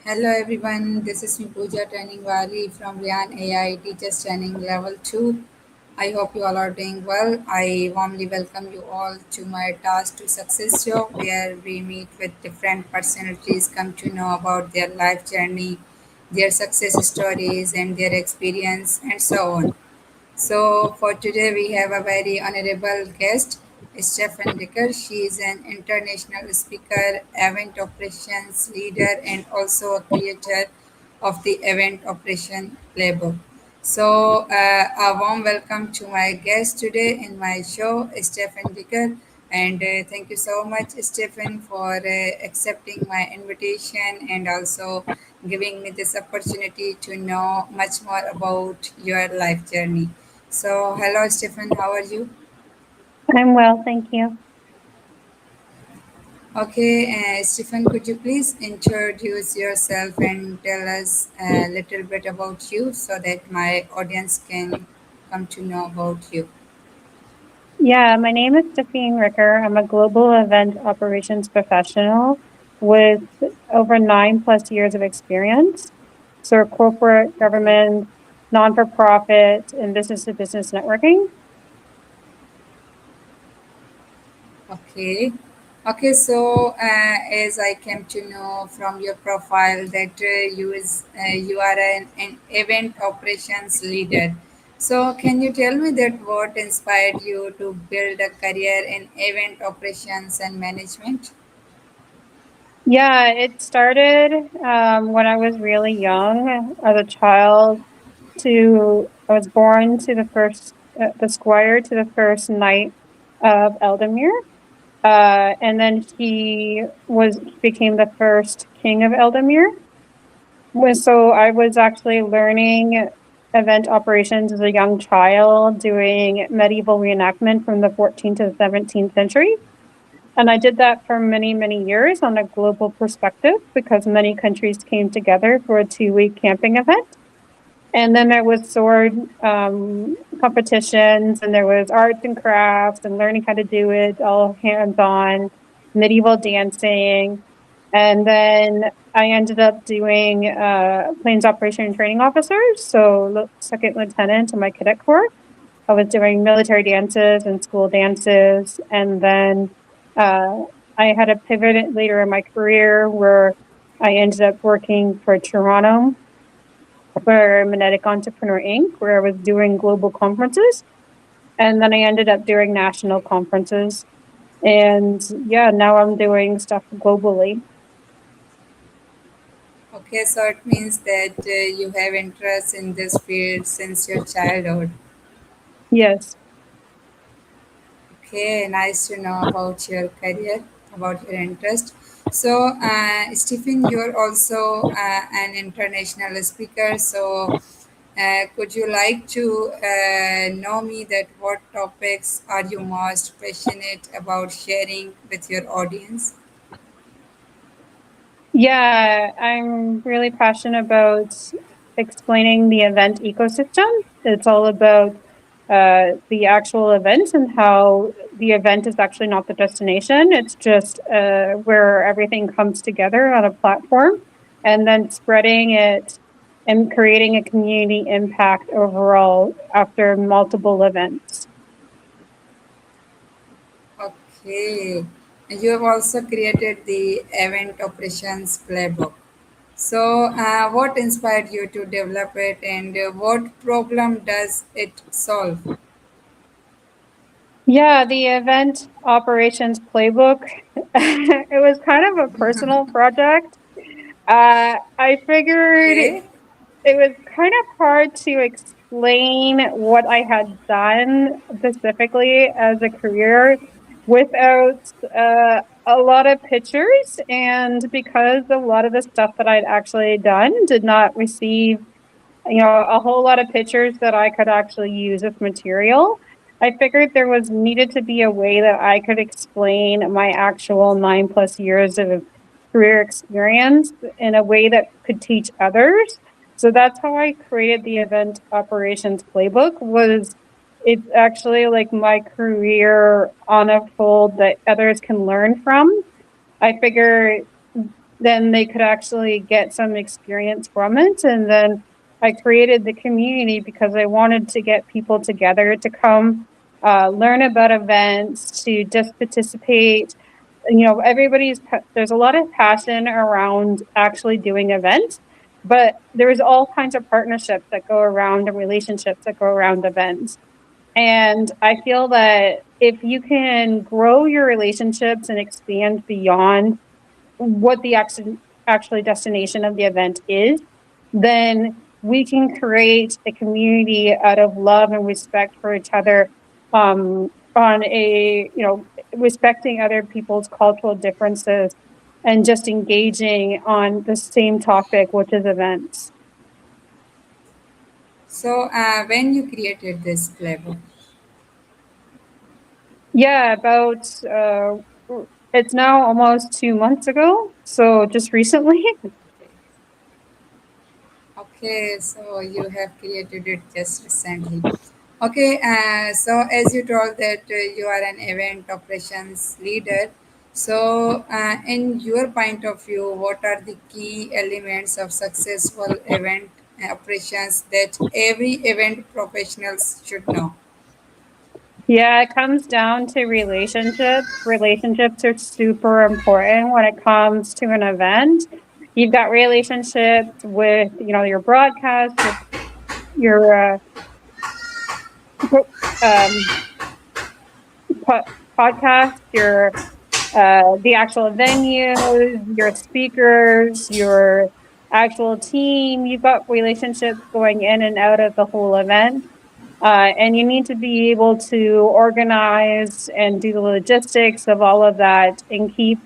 Hello everyone, this is me Pooja Training Wali from Rehan AI Teachers Training Level 2. I hope you all are doing well. I warmly welcome you all to my Task to Success show where we meet with different personalities, come to know about their life journey, their success stories and their experience and so on. So for today we have a very honorable guest, Stephine Ricker. She is an international speaker, event operations leader, and also a creator of the Event Operation Playbook. So a warm welcome to my guest today in my show, Stephine Ricker. And thank you so much, Stephen, for accepting my invitation and also giving me this opportunity to know much more about your life journey. So, hello, Stephen, how are you? I'm well, thank you. Okay, Stephen, could you please introduce yourself and tell us a little bit about you so that my audience can come to know about you? Yeah, my name is Stephine Ricker. I'm a global event operations professional with over 9+ years of experience. So, corporate, Okay. government, non for profit, and business to business networking. Okay. Okay, so as I came to know from your profile that you are an event operations leader. So can you tell me that what inspired you to build a career in event operations and management? Yeah, it started when I was really young as a child. I was born to the squire to the first knight of Eldamere. And then he became the first king of Eldamere. So I was actually learning event operations as a young child, doing medieval reenactment from the 14th to the 17th century. And I did that for many, many years on a global perspective because many countries came together for a 2-week camping event. And then there was sword competitions, and there was arts and crafts, and learning how to do it all hands on, medieval dancing, and then I ended up doing planes operation and training officers, so second lieutenant in my cadet corps. I was doing military dances and school dances, and then uh, I had a pivot later in my career where I ended up working for Toronto for Magnetic Entrepreneur Inc., where I was doing global conferences. And then I ended up doing national conferences. And yeah, now I'm doing stuff globally. Okay, so it means that you have interest in this field since your childhood. Yes. Okay, nice to know about your career, about your interest. So, Stephen, you're also an international speaker. So, could you like to know me that what topics are you most passionate about sharing with your audience? Yeah, I'm really passionate about explaining the event ecosystem. It's all about the actual event and how the event is actually not the destination. It's just where everything comes together on a platform and then spreading it and creating a community impact overall after multiple events. Okay, and you have also created the Event Operations Playbook. So, what inspired you to develop it, and what problem does it solve? Yeah, the event operations playbook. It was kind of a personal project. I figured Okay, it was kind of hard to explain what I had done specifically as a career without a lot of pictures. And because a lot of the stuff that I'd actually done did not receive, a whole lot of pictures that I could actually use as material, I figured there was needed to be a way that I could explain my actual 9+ years of career experience in a way that could teach others. So that's how I created the event operations playbook. Was it's actually like my career on a fold that others can learn from. I figure then they could actually get some experience from it. And then I created the community because I wanted to get people together to come learn about events, to just participate. You know, there's a lot of passion around actually doing events, but there's all kinds of partnerships that go around and relationships that go around events. And I feel that if you can grow your relationships and expand beyond what the actually destination of the event is, then we can create a community out of love and respect for each other, on a, respecting other people's cultural differences and just engaging on the same topic, which is events. So, when you created this playbook? Yeah, about it's now almost 2 months ago, so just recently. Okay, so you have created it just recently. Okay, so as you told that you are an event operations leader, so in your point of view, what are the key elements of successful event operations that every event professionals should know? Yeah, it comes down to relationships. Relationships are super important when it comes to an event. You've got relationships with, your broadcast, your um, podcast, the actual venues, your speakers, your actual team. You've got relationships going in and out of the whole event. And you need to be able to organize and do the logistics of all of that and keep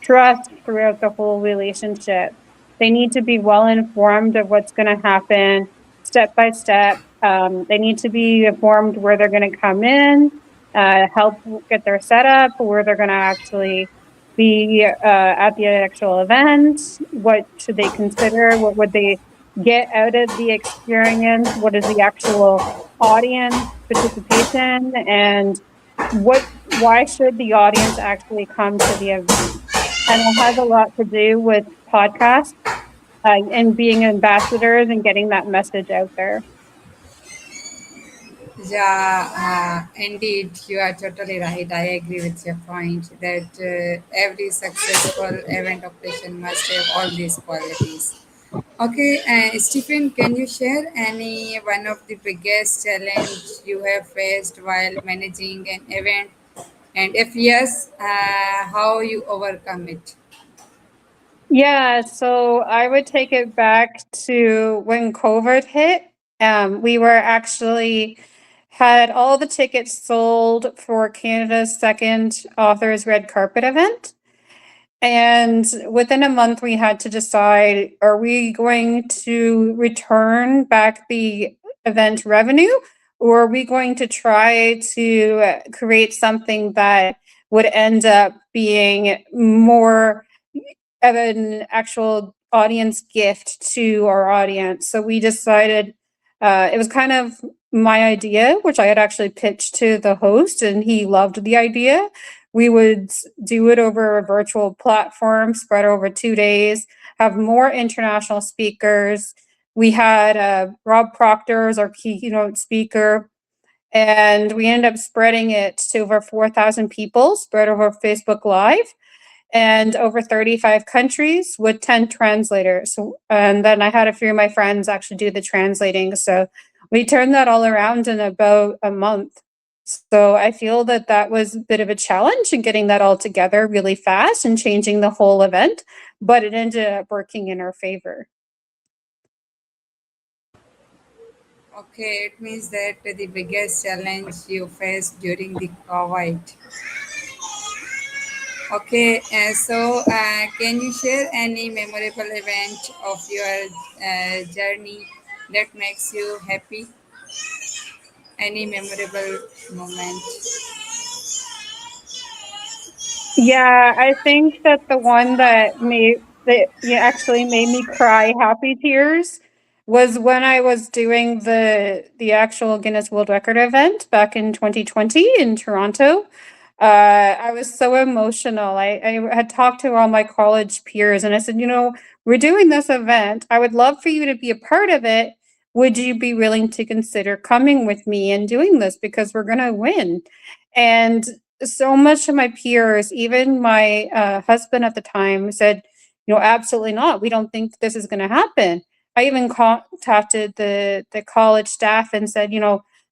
trust throughout the whole relationship. They need to be well informed of what's going to happen step by step. They need to be informed where they're going to come in, help get their setup, where they're going to actually be at the actual event. What should they consider? What would they get out of the experience? What is the actual audience participation, and why should the audience actually come to the event? And it has a lot to do with podcasts, and being ambassadors and getting that message out there. Yeah, indeed, you are totally right. I agree with your point that every successful event operation must have all these qualities. Okay, Stephen, can you share any one of the biggest challenge you have faced while managing an event? And if yes, how you overcome it? Yeah, so I would take it back to when COVID hit. We were actually had all the tickets sold for Canada's second authors red carpet event. And within a month, we had to decide, are we going to return back the event revenue, or are we going to try to create something that would end up being more of an actual audience gift to our audience? So we decided, it was kind of my idea, which I had actually pitched to the host, and he loved the idea. We would do it over a virtual platform, spread over 2 days, have more international speakers. We had Rob Proctor as our keynote speaker, and we ended up spreading it to over 4,000 people, spread over Facebook Live and over 35 countries with 10 translators. And then I had a few of my friends actually do the translating. So we turned that all around in about a month. So I feel that that was a bit of a challenge in getting that all together really fast and changing the whole event, but it ended up working in our favor. Okay, it means that the biggest challenge you faced during the COVID. Okay, can you share any memorable event of your journey that makes you happy? Any memorable moment? Yeah, I think that the one that actually made me cry happy tears was when I was doing the actual Guinness World Record event back in 2020 in Toronto. I was so emotional. I had talked to all my college peers and I said, we're doing this event. I would love for you to be a part of it. Would you be willing to consider coming with me and doing this because we're going to win? And so much of my peers, even my husband at the time, said, absolutely not. We don't think this is going to happen. I even contacted the college staff and said,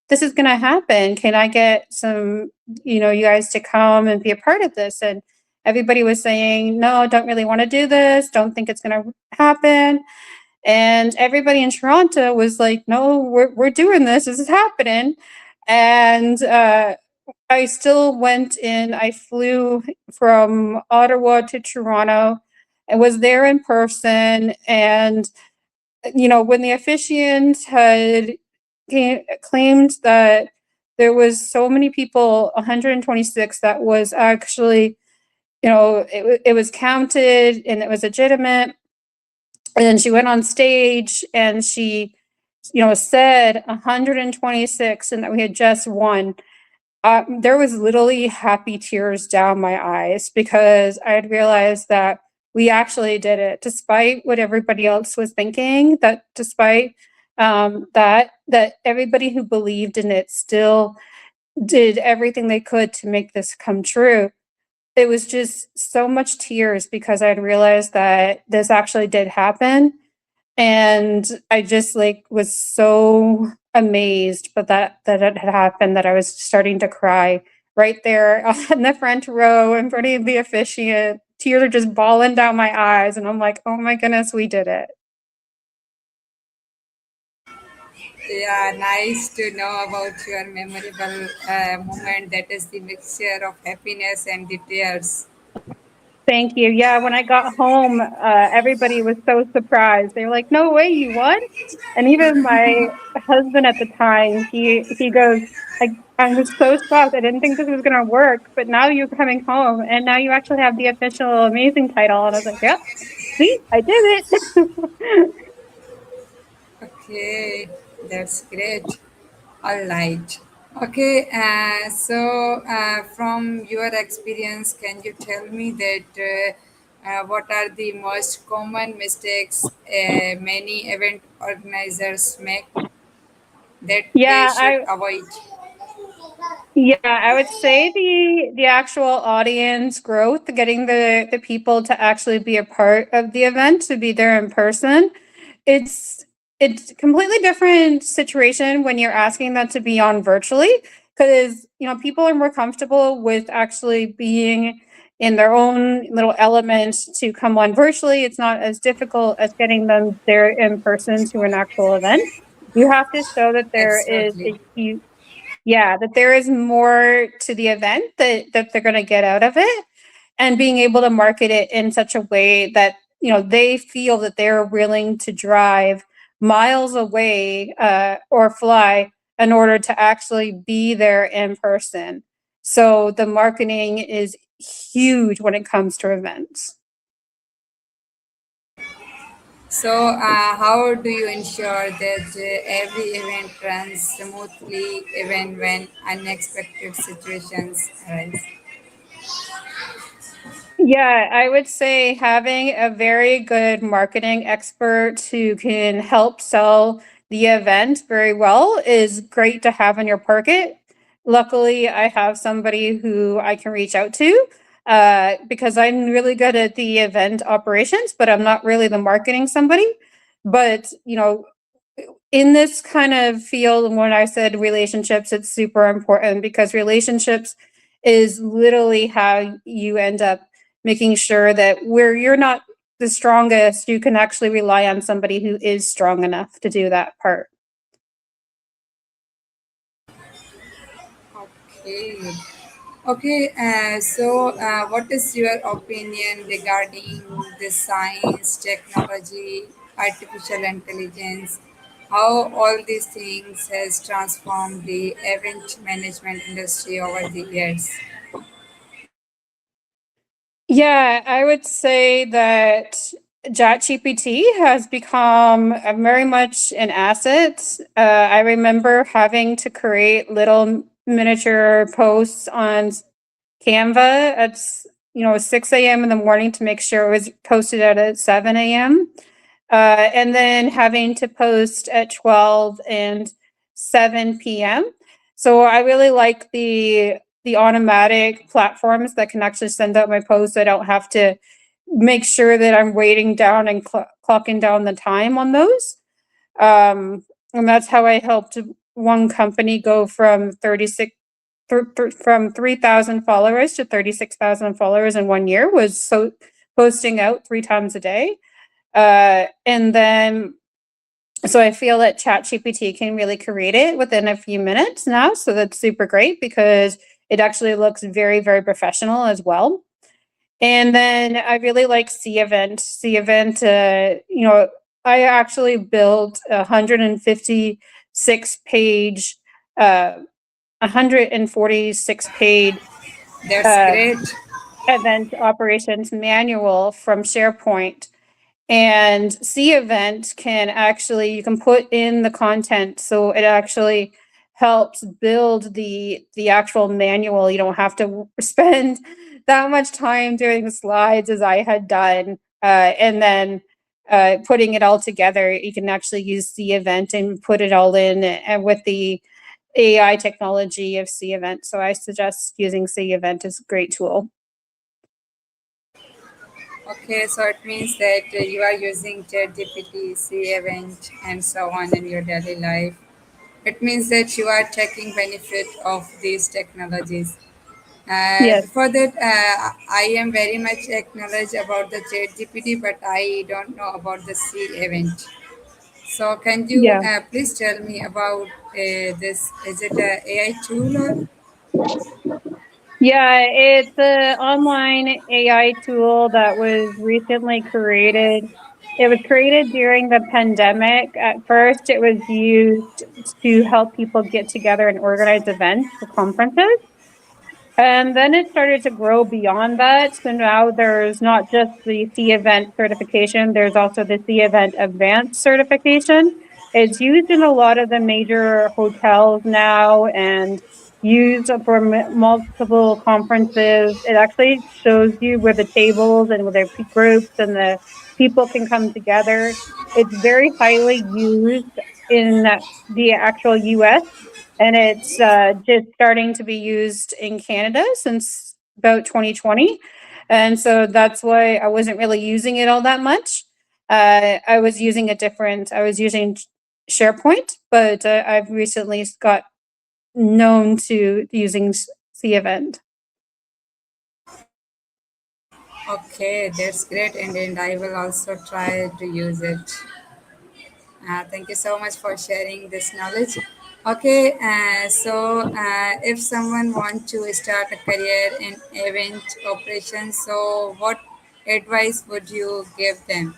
this is going to happen. Can I get some, you guys to come and be a part of this? And everybody was saying, no, don't really want to do this. Don't think it's going to happen. And everybody in Toronto was like, no, we're doing this. This is happening. And I still went in. I flew from Ottawa to Toronto and was there in person. And, when the officiant had claimed that there was so many people, 126, that was actually, it was counted and it was legitimate. And then she went on stage and she, said 126 and that we had just won. There was literally happy tears down my eyes because I had realized that we actually did it, despite what everybody else was thinking. That despite that everybody who believed in it still did everything they could to make this come true. It was just so much tears because I had realized that this actually did happen, and I just like was so amazed, but that it had happened that I was starting to cry right there in the front row in front of the officiant. Tears are just bawling down my eyes, and I'm like, oh my goodness, we did it. Yeah, nice to know about your memorable moment. That is the mixture of happiness and the tears. Thank you. Yeah, when I got home, everybody was so surprised. They were like, "No way, you won!" And even my husband at the time, he goes, I was so shocked. I didn't think this was gonna work, but now you're coming home, and now you actually have the official amazing title." And I was like, "Yep, see, I did it." Okay, that's great. All right. Okay, from your experience, can you tell me that what are the most common mistakes many event organizers make that they Yeah, should avoid? I would say the actual audience growth, getting the people to actually be a part of the event, to be there in person. It's it's a completely different situation when you're asking them to be on virtually because people are more comfortable with actually being in their own little element to come on virtually. It's not as difficult as getting them there in person to an actual event. You have to show that there is Absolutely. a huge that there is more to the event that they're going to get out of it, and being able to market it in such a way that they feel that they're willing to drive miles away or fly in order to actually be there in person. So the marketing is huge when it comes to events. How do you ensure that every event runs smoothly even when unexpected situations arise? Yeah, I would say having a very good marketing expert who can help sell the event very well is great to have in your pocket. Luckily, I have somebody who I can reach out to because I'm really good at the event operations, but I'm not really the marketing somebody. But, in this kind of field, when I said relationships, it's super important because relationships is literally how you end up making sure that where you're not the strongest, you can actually rely on somebody who is strong enough to do that part. Okay. Okay, what is your opinion regarding the science, technology, artificial intelligence, how all these things has transformed the event management industry over the years? Yeah, I would say that ChatGPT has become very much an asset. I remember having to create little miniature posts on Canva at 6 a.m. in the morning to make sure it was posted at 7 a.m. And then having to post at 12 and 7 p.m. So I really like the automatic platforms that can actually send out my posts. I don't have to make sure that I'm waiting down and clocking down the time on those. And that's how I helped one company go from 3,000 followers to 36,000 followers in 1 year, was so posting out 3 times a day. And then, so I feel that ChatGPT can really create it within a few minutes now. So that's super great because it actually looks very, very professional as well. And then I really like C Event. C Event, I actually built a uh, 146 page That's uh, great. event operations manual from SharePoint. And C Event can actually, you can put in the content, so it actually helps build the actual manual. You don't have to spend that much time doing the slides as I had done, and then putting it all together. You can actually use C Event and put it all in, and with the AI technology of C Event. So I suggest using C Event as a great tool. Okay, so it means that you are using ChatGPT, C Event, and so on in your daily life. It means that you are taking benefit of these technologies. Yes. Before that, I am very much acknowledge about the ChatGPT, but I don't know about the C Event. So, can you Yeah. please tell me about this? Is it a AI tool or? Yeah, it's an online AI tool that was recently created. It was created during the pandemic. At first, it was used to help people get together and organize events for conferences. And then it started to grow beyond that. So now there's not just the C Event certification, there's also the C Event Advanced certification. It's used in a lot of the major hotels now and used for multiple conferences. It actually shows you where the tables and where the groups and the people can come together. It's very highly used in the actual US, and it's just starting to be used in Canada since about 2020. And so that's why I wasn't really using it all that much. I was using SharePoint, but I've recently got known to using C Event. Okay, that's great, and I will also try to use it. Thank you so much for sharing this knowledge. Okay, if someone wants to start a career in event operations, so what advice would you give them?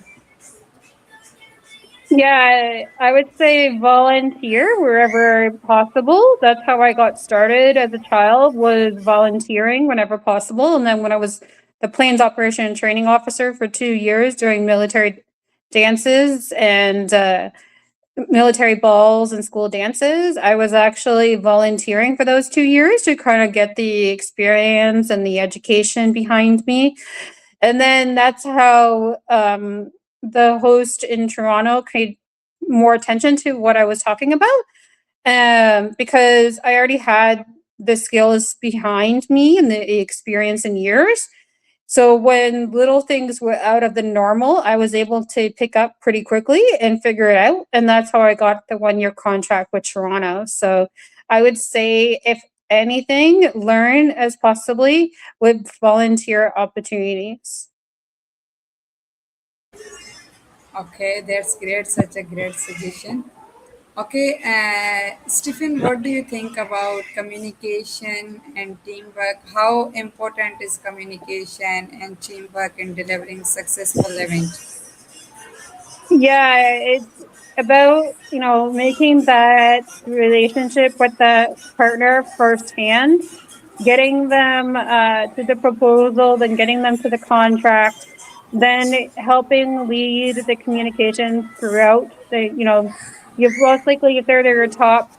Yeah, I would say volunteer wherever possible. That's how I got started as a child, was volunteering whenever possible. And then when I was the planes operation and training officer for 2 years during military dances and military balls and school dances, I was actually volunteering for those 2 years to kind of get the experience and the education behind me. And then that's how the host in Toronto paid more attention to what I was talking about, because I already had the skills behind me and the experience in years. So when little things were out of the normal, I was able to pick up pretty quickly and figure it out. And that's how I got the 1 year contract with Toronto. So I would say, if anything, learn as possibly with volunteer opportunities. Okay, that's great. Such a great suggestion. Okay, Stephen, what do you think about communication and teamwork? How important is communication and teamwork in delivering successful event? Yeah, it's about, making that relationship with the partner firsthand, getting them to the proposal, then getting them to the contract, then helping lead the communications throughout you've most likely, if they're your top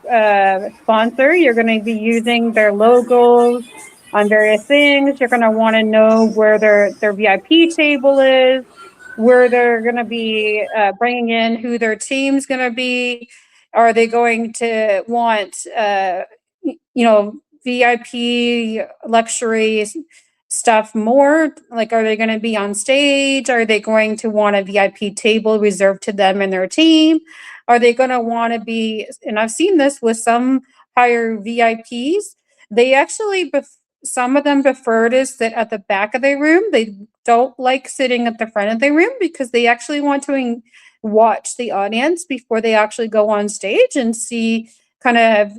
sponsor, you're going to be using their logos, on various things. You're going to want to know where their VIP table is, where they're going to be bringing in, who their team's going to be. Are they going to want, VIP luxury stuff more? Like, are they going to be on stage? Are they going to want a VIP table reserved to them and their team? Are they going to want to be, and I've seen this with some higher VIPs, they actually, some of them prefer to sit at the back of their room. They don't like sitting at the front of their room because they actually want to watch the audience before they actually go on stage and see, kind of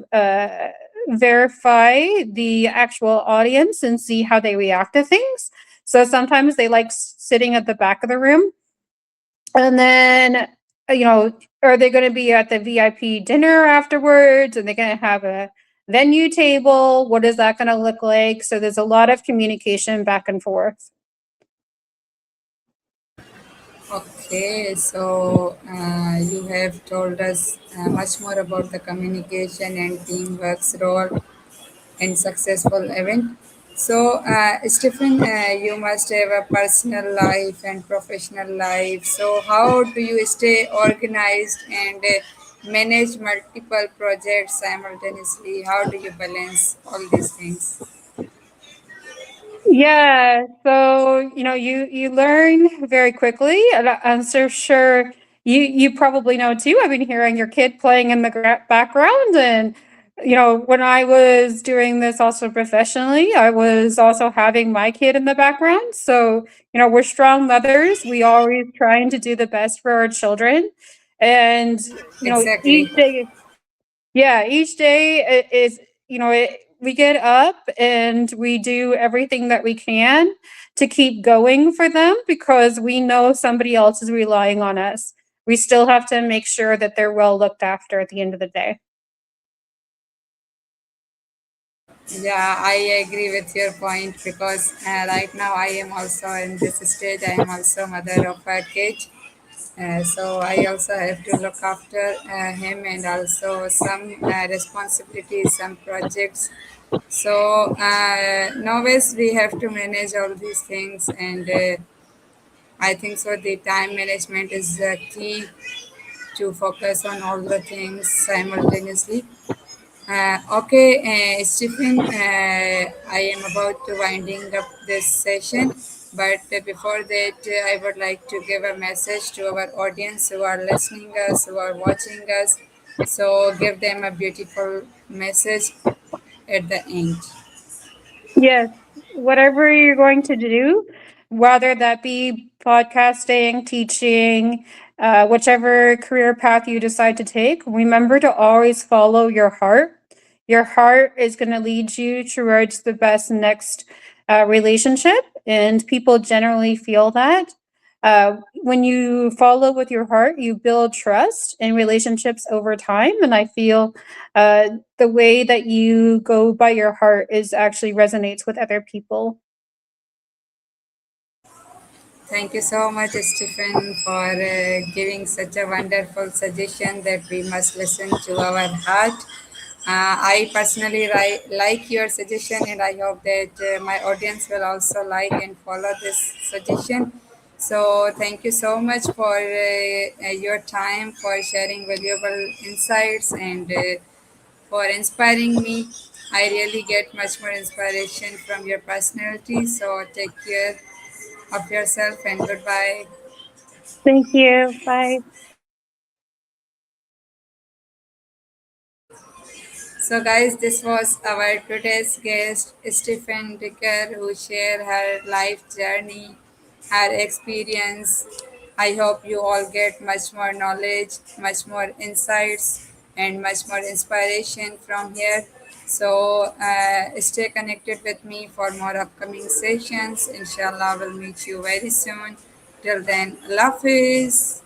verify the actual audience and see how they react to things. So sometimes they like sitting at the back of the room. And then, are they going to be at the VIP dinner afterwards? Are they going to have a venue table? What is that going to look like? So there's a lot of communication back and forth. Okay, so you have told us much more about the communication and teamwork's role in successful event. So, Stephen, you must have a personal life and professional life. So, how do you stay organized and manage multiple projects simultaneously? How do you balance all these things? Yeah, so you learn very quickly, and I'm so sure you probably know too. I've been hearing your kid playing in the background, and when I was doing this also professionally, I was also having my kid in the background. So we're strong mothers. We always trying to do the best for our children, and Exactly. each day, yeah, each day is, we get up and we do everything that we can to keep going for them because we know somebody else is relying on us. We still have to make sure that they're well looked after at the end of the day. Yeah, I agree with your point because right now I am also in this stage. I am also mother of a kid. So I also have to look after him and also some responsibilities, some projects. So nowadays we have to manage all these things, and I think so. The time management is key to focus on all the things simultaneously. Okay, Stephen, I am about to winding up this session, but before that, I would like to give a message to our audience who are listening us, who are watching us. So give them a beautiful message at the end. Yes, whatever you're going to do, whether that be podcasting, teaching, whichever career path you decide to take, remember to always follow your heart. Your heart is going to lead you towards the best next relationship, and people generally feel that. When you follow with your heart, you build trust in relationships over time. And I feel the way that you go by your heart is actually resonates with other people. Thank you so much, Stephen, for giving such a wonderful suggestion that we must listen to our heart. I personally like your suggestion, and I hope that my audience will also like and follow this suggestion. So, thank you so much for your time, for sharing valuable insights, and for inspiring me. I really get much more inspiration from your personality. So, take care of yourself and goodbye. Thank you. Bye. So, guys, this was our today's guest, Stephine Ricker, who shared her life journey, her experience. I hope you all get much more knowledge, much more insights, and much more inspiration from here. So, stay connected with me for more upcoming sessions. Inshallah, we'll meet you very soon. Till then, Allah Hafiz.